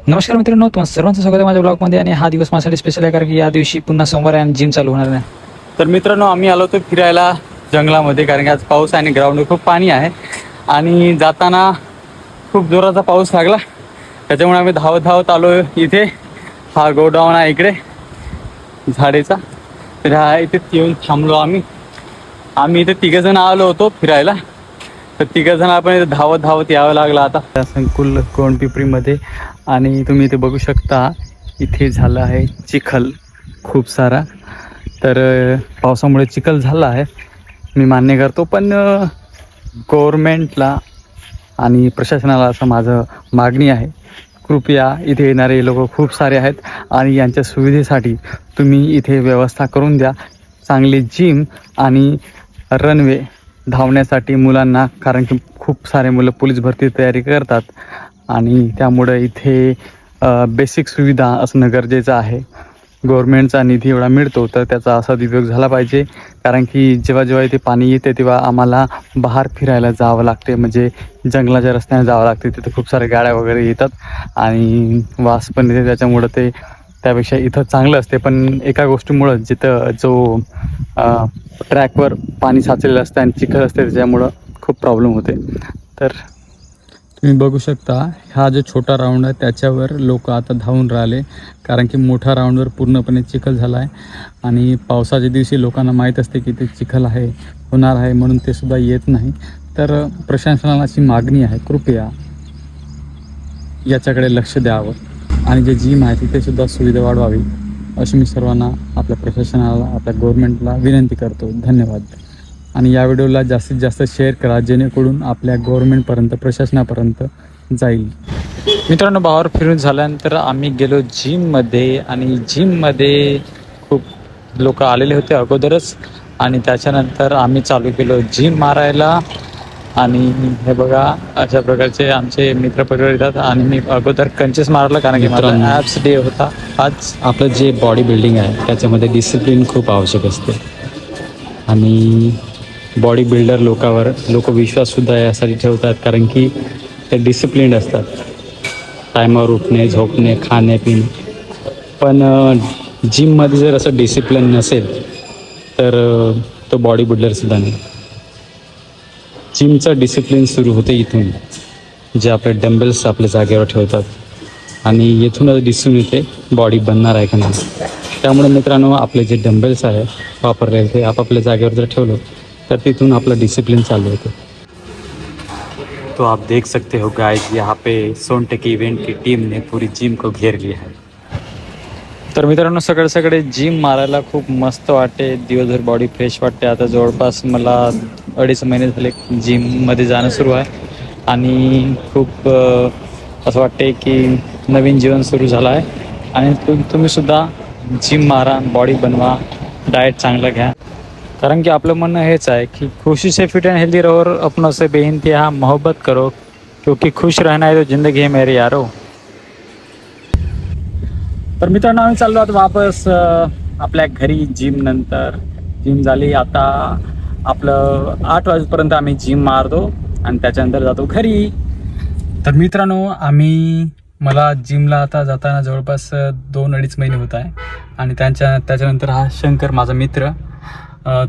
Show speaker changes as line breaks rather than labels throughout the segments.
नमस्कार मित्रांनो, तुम्हाला सर्वांचं स्वागत आहे माझ्या ब्लॉगमध्ये. आणि हा दिवस माझ्यासाठी स्पेशल आहे कारण की या दिवशी पुन्हा सोमवार आहे आणि जिम चालू होणार आहे.
तर मित्रांनो, आम्ही आलो होतो फिरायला जंगलामध्ये, कारण की आज पाऊस आहे आणि ग्राउंडवर खूप पाणी आहे आणि जाताना खूप जोराचा पाऊस लागला. त्याच्यामुळे आम्ही धावत धावत आलो इथे. हा गोडाऊन आहे इकडे झाडेचा, तर हा इथे येऊन थांबलो आम्ही इथे तिघंजण आलो होतो फिरायला. तर तिघंजण आपण इथे धावत धावत यावं लागलं आता त्या संकुल गोंडपिंपरीमध्ये. आणि तुम्ही इथे बघू शकता, इथे झालं आहे चिखल खूप सारा. तर पावसामुळे चिखल झाला आहे, मी मान्य करतो. पण गव्हर्मेंटला आणि प्रशासनाला असं माझं मागणी आहे, कृपया इथे येणारे लोक खूप सारे आहेत आणि यांच्या सुविधेसाठी तुम्ही इथे व्यवस्था करून द्या. चांगली जिम आणि रनवे धावण्यासाठी मुलांना, कारण की खूप सारे मुलं पोलीस भरती तयारी करतात आणि त्यामुळे इथे बेसिक सुविधा असणं गरजेचं आहे. गव्हर्मेंटचा निधी एवढा मिळतो तर त्याचा सदुपयोग झाला पाहिजे, कारण की जेव्हा जेव्हा इथे पाणी येते तेव्हा आम्हाला बाहेर फिरायला जावं लागते, म्हणजे जंगलाच्या रस्त्याने जावं लागते. तिथे खूप साऱ्या गाड्या वगैरे येतात आणि वास पण येते, त्याच्यामुळं ते त्यापेक्षा इथं चांगलं असते. पण एका गोष्टीमुळं जिथं जो ट्रॅकवर पाणी साचलेलं असतं आणि चिखल असते त्याच्यामुळं खूप प्रॉब्लेम होते. तर तुम्ही बघू शकता, हा जो छोटा राऊंड आहे त्याच्यावर लोक आता धावून राहिले, कारण की मोठ्या राऊंडवर पूर्णपणे चिखल झाला आहे आणि पावसाच्या दिवशी लोकांना माहीत असते की ते चिखल आहे, होणार आहे, म्हणून ते सुद्धा येत नाही. तर प्रशासनाला अशी मागणी आहे, कृपया याच्याकडे लक्ष द्यावं आणि जे जिम आहे तिथे सुद्धा सुविधा वाढवावी, अशी मी सर्वांना, आपल्या प्रशासनाला, आपल्या गव्हर्मेंटला विनंती करतो. धन्यवाद. आणि या व्हिडिओला जास्तीत जास्त शेअर करा, जेणेकरून आपल्या गव्हर्मेंटपर्यंत, प्रशासनापर्यंत जाईल. मित्रांनो, बाहेर फिरून झाल्यानंतर आम्ही गेलो जिममध्ये आणि जिममध्ये खूप लोक आलेले होते अगोदरच आणि त्याच्यानंतर आम्ही चालू केलो जिम मारायला. आणि हे बघा, अशा प्रकारचे आमचे मित्र पकडले येतात आणि मी अगोदर कंचेस मारला, कारण की माझा ॲप्स डे होता आज. आपलं जे बॉडी बिल्डिंग आहे त्याच्यामध्ये डिसिप्लिन खूप आवश्यक असते आणि बॉडी बिल्डर लोक विश्वाससुद्धा यासाठी ठेवतात, कारण की ते डिसिप्लिन्ड असतात. टायमावर उठणे, झोपणे, खाणे, पिणे. पण जिममध्ये जर असं डिसिप्लिन नसेल तर तो बॉडी बिल्डरसुद्धा नाही. जिमचं डिसिप्लिन सुरू होते इथून, जे आपले डंबेल्स आपल्या जागेवर ठेवतात आणि येथूनच दिसून येते बॉडी बनणार आहे का नाही. त्यामुळे मित्रांनो, आपले जे डंबेल्स आहे वापरले ते आपापल्या जागेवर जर ठेवलं तर तिथून आपलं डिसिप्लिन चालू होतं. तो आप देख सकते हो गाइस, यहाँ पे सोनटकी इवेंट की टीम ने पूरी जिम को घेर लिया है. तर मित्रांनो, सगळे जिम मारायला खूप मस्त वाटते, दिवसभर बॉडी फ्रेश वाटते. आता जवळपास मला 2.5 महिने झाले जिममध्ये जाणं सुरू आहे आणि खूप असं वाटते की नवीन जीवन सुरू झालं आहे. आणि तुम्हीसुद्धा जिम मारा, बॉडी बनवा, डाएट चांगलं घ्या, कारण की आपलं म्हणणं हेच आहे की खुशी से फिट एंड हेल्दी रहो, अपनों से बेइंतहा मोहब्बत करो, क्योंकि खुश रहना है तो जिंदगी है मेरे यारो. तर मित्रांनो, आम्ही चाललो आता वापस आपल्या घरी. जिम झाली, आता आपलं 8 वाजेपर्यंत आम्ही जिम मारतो आणि त्याच्यानंतर जातो घरी. तर मित्रांनो, मला जिमला आता जाताना जवळपास 2-2.5 महिने होत आहे आणि त्याच्यानंतर हा शंकर, माझा मित्र,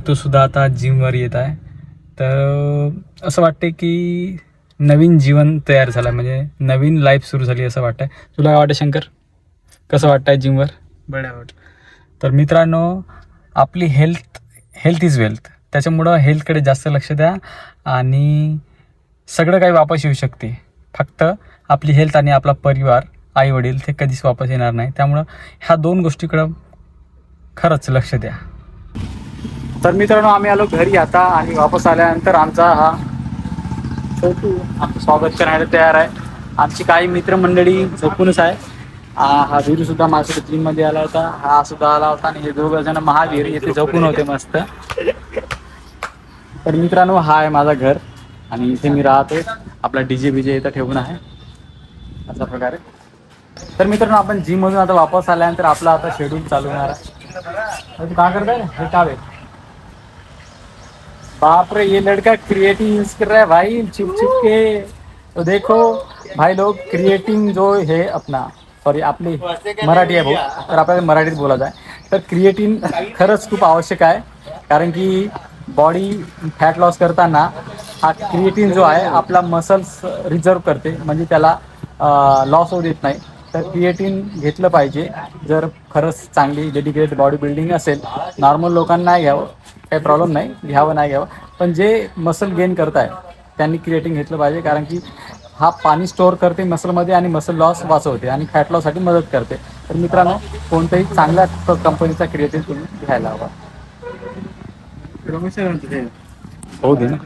तो सुद्धा आता जिमवर येत आहे. तर असं वाटते की नवीन जीवन तयार झालं, म्हणजे नवीन लाईफ सुरू झाली असं वाटतं. तुला काय वाटतं शंकर, कसं वाटतं आहे जिमवर?
बरं वाटतं.
तर मित्रांनो, आपली हेल्थ इज वेल्थ, त्याच्यामुळं हेल्थकडे जास्त लक्ष द्या आणि सगळं काही वापस येऊ शकते. फक्त आपली हेल्थ आणि आपला परिवार, आई वडील, ते कधीच वापस येणार नाही. त्यामुळं ह्या 2 गोष्टीकडं खरंच लक्ष द्या. तर मित्रांनो, आम्ही आलो घरी आता आणि वापस आल्यानंतर आमचा हा छोटू आमचं स्वागत करायला तयार आहे. आमची काही मित्रमंडळी झोपूनच आहे. हा वीरसुद्धा माझ्यासोबत जिममध्ये आला होता, हा सुद्धा आला होता आणि हे 2 जण महावीर येथे झोपून होते मस्त. तर मित्रांनो, हा आहे माझा घर आणि इथे मी राहतो. आपला डीजे बीजे इथं ठेवून आहे अशा प्रकारे. तर मित्रांनो, आपण जिममधून आता वापस आल्यानंतर आपला आता शेड्यूल चालू होणार आहे. तू काय करताय? हे काय? बाप रे, ये लड़का क्रिएटिंग यूज कर रहा है भाई, छुप छुप के. तो देखो भाई लोग, क्रिएटिंग जो है अपना, सॉरी आपली मराठी आहे भाऊ, तर आपल्याला मराठीत बोलायचं आहे. तर क्रिएटिन खरंच खूप आवश्यक आहे, कारण की बॉडी फॅट लॉस करताना हा क्रिएटिन जो आहे आपला मसल्स रिझर्व करते, म्हणजे त्याला लॉस होऊ देत नाही. तर क्रिएटिन घेतलं पाहिजे जर खरंच चांगली डेडिकेटेड बॉडी बिल्डिंग असेल. नॉर्मल लोकांना नाही घ्यावं, काही प्रॉब्लेम नाही, घ्यावं नाही घ्यावं, पण जे मसल गेन करताय त्यांनी क्रिएटिन घेतलं पाहिजे, कारण की हा पाणी स्टोअर करते मसलमध्ये आणि मसल लॉस वाचवते आणि फॅट लॉससाठी मदत करते. तर मित्रांनो, कोणत्याही चांगल्या कंपनीचा क्रिएटिन तुम्ही घ्यायला हवा. हो दे ना.